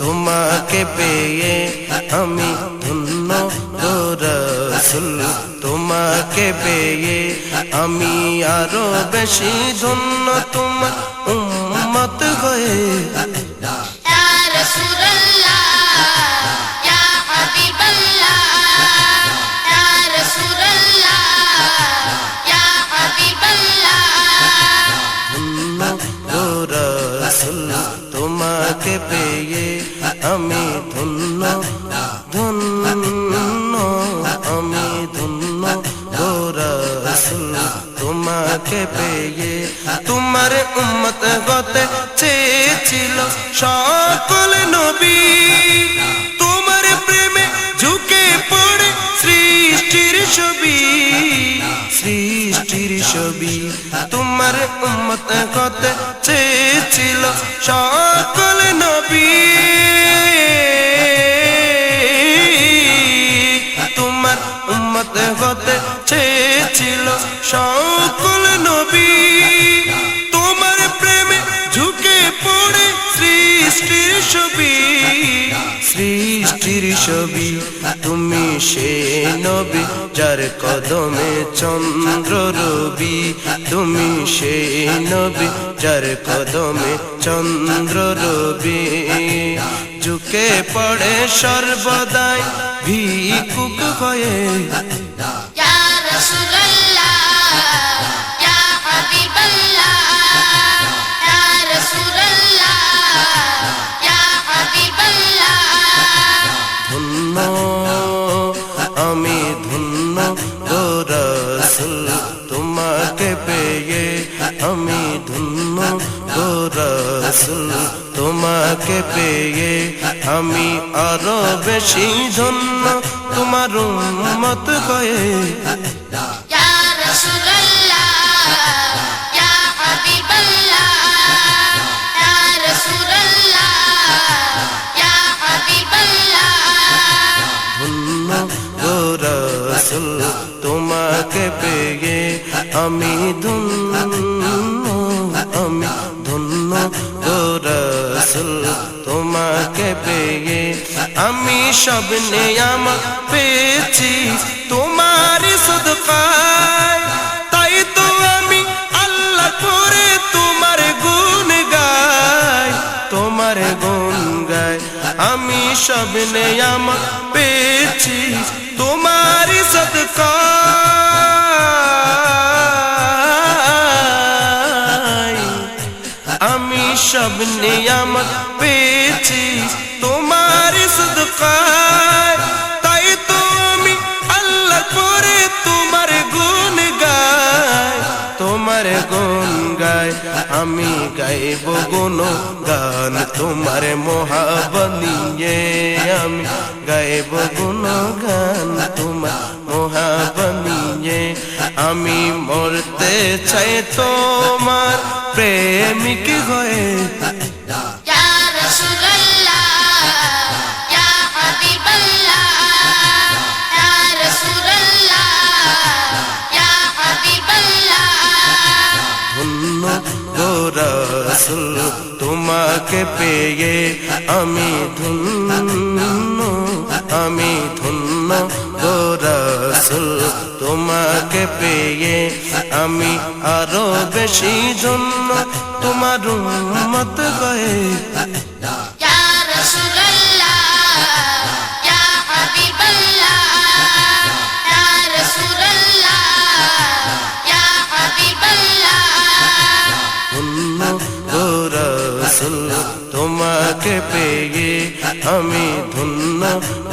তোমাকে পেয়ে আমি ধন্য গো রাসূল তোমাকে পেয়ে আমি আরো বেশি ধন্য তোমার উম্মত হয়ে ইয়া রাসূলুল্লাহ ইয়া হাবিবাল্লাহ ইয়া রাসূলুল্লাহ ইয়া হাবিবাল্লাহ ধন্য গো রাসূল তোমাকে পেয়ে আমি ধন্য ধন্য আমি ধন্য গো রাসূল তোমাকে পেয়ে তোমার উম্মত হতে চেয়েছিল সকল নবী তোমার প্রেমে ঝুঁকে পড়ে সৃষ্টির ছবি তোমার উম্মত হতে চেয়েছিল সকল নবী তোমার উম্মত হতে চেয়েছিল সকল নবী তোমার প্রেমে ঝুঁকে পড়ে সৃষ্টির ছবি তুমি সে নবী যার কদমে চন্দ্র রবি তুমি সে নবী যার কদমে চন্দ্র রবি ঝুঁকে পড়ে সর্বদাই ভিক্ষুক হয়ে ইয়া রাসূলুল্লাহ ইয়া হাবিবাল্লাহ ইয়া রাসূলুল্লাহ ইয়া হাবিবাল্লাহ ধন্য আমি ধন্য গো রাসূল তোমাকে পেয়ে আমি ধন্য গো রাসূল তোমাকে পেয়ে আমি আরো বেশি ধন্য তোমার উম্মত হয়ে ইয়া রাসূলুল্লাহ ইয়া হাবিবাল্লাহ ইয়া রাসূলুল্লাহ ইয়া হাবিবাল্লাহ ধন্য গো রাসূল তোমাকে পেয়ে আমি ধন্য গো রাসূল তোমাকে পেয়ে আমি সব নিয়ামত পেয়েছি তোমার সদকায় তাই তো আমি আল্লাহ করে তোমার গুণ গাই আমি সব নিয়ামত পেয়েছি তোমার সদকায় আমি সব নিয়ামত পেয়েছি তোমার সদকায় তাই তো আমি আল্লাহ করে তোমার গুণ গাই আমি গাইব গুণগান তোমার মহাবত নিয়ে আমি গাইব গুণগান তোমার মহাবত নিয়ে আমি মরতে চাই তোমার প্রেমিক হয়ে ইয়া রাসূলুল্লাহ ইয়া হাবিবাল্লাহ ইয়া রাসূলুল্লাহ ইয়া হাবিবাল্লাহ ধন্য গো রাসূল তোমাকে পেয়ে আমি ধন্য গো রাসূল তোমাকে পেয়ে আমি আরো বেশি ধন্য তোমার উম্মত হয়ে ইয়া রাসূলুল্লাহ ইয়া হাবিবাল্লাহ ইয়া রাসূলুল্লাহ ইয়া হাবিবাল্লাহ ধন্য গো রাসূল তোমাকে পেয়ে আমি ধন্য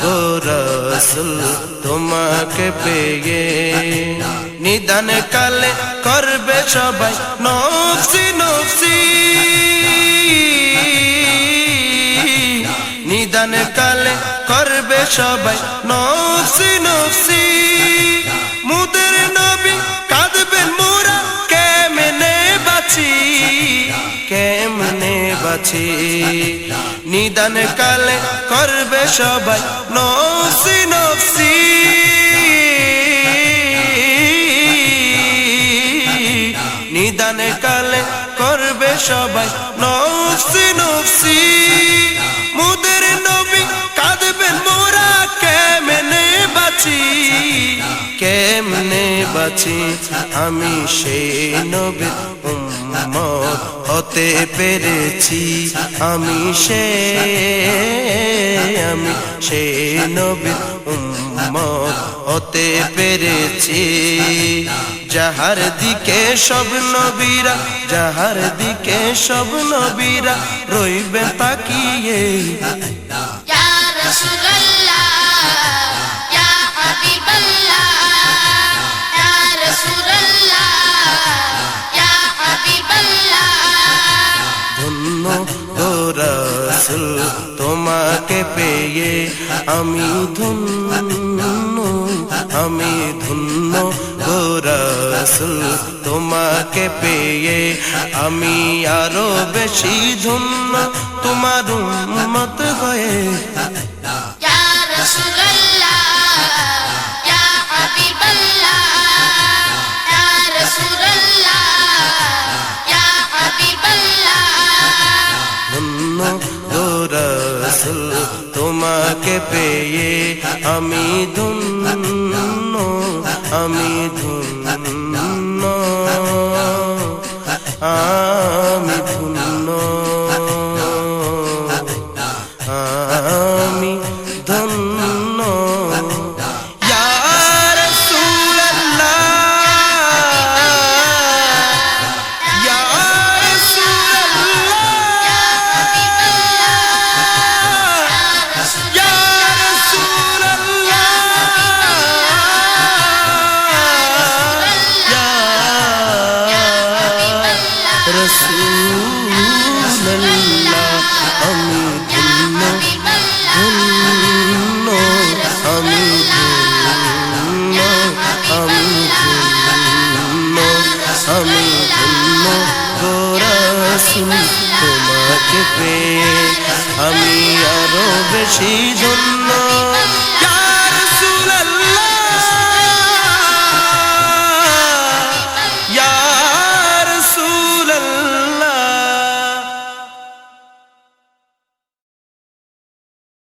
গো রাসূল তোমাকে পেয়ে নিদান কালে করবে সবাই নফসি নফসি নিদান কালে করবে সবাই নফসি নফসি মুদের নবী কাঁদবেন মোরা কেমনে বাঁচি নিদান কালে করবে সবাই নফসি নফসি নিদান কালে করবে সবাই নফসি নফসি কেমনে বাঁচি আমি সেই নবীর উম্মত হতে পেরেছি আমি সেই নবীর উম্মত হতে পেরেছি যাহার দিকে সব নবীরা রইবে তাকিয়ে ইয়া রাসূলুল্লাহ ইয়া হাবিবাল্লাহ ইয়া রাসূলুল্লাহ ইয়া হাবিবাল্লাহ ধন্য গো রাসূল তোমাকে পেয়ে আমি ধন্য গো রাসূল তোমাকে পেয়ে আমি আরো বেশি ধন্য তোমার উম্মত হয়ে ইয়া রাসূলুল্লাহ ইয়া হাবিবাল্লাহ ইয়া রাসূলুল্লাহ ইয়া হাবিবাল্লাহ ধন্য গো রাসূল তোমাকে পেয়ে আমি ধন্য আমি ধন্য ইয়া রাসূলুল্লাহ ইয়া রাসূলুল্লাহ ইয়া রাসূলুল্লাহ রাসূলুল্লাহ আমি ধন্য গো রাসূল তোমাকে পেয়ে আমি আরো বেশি ধন্য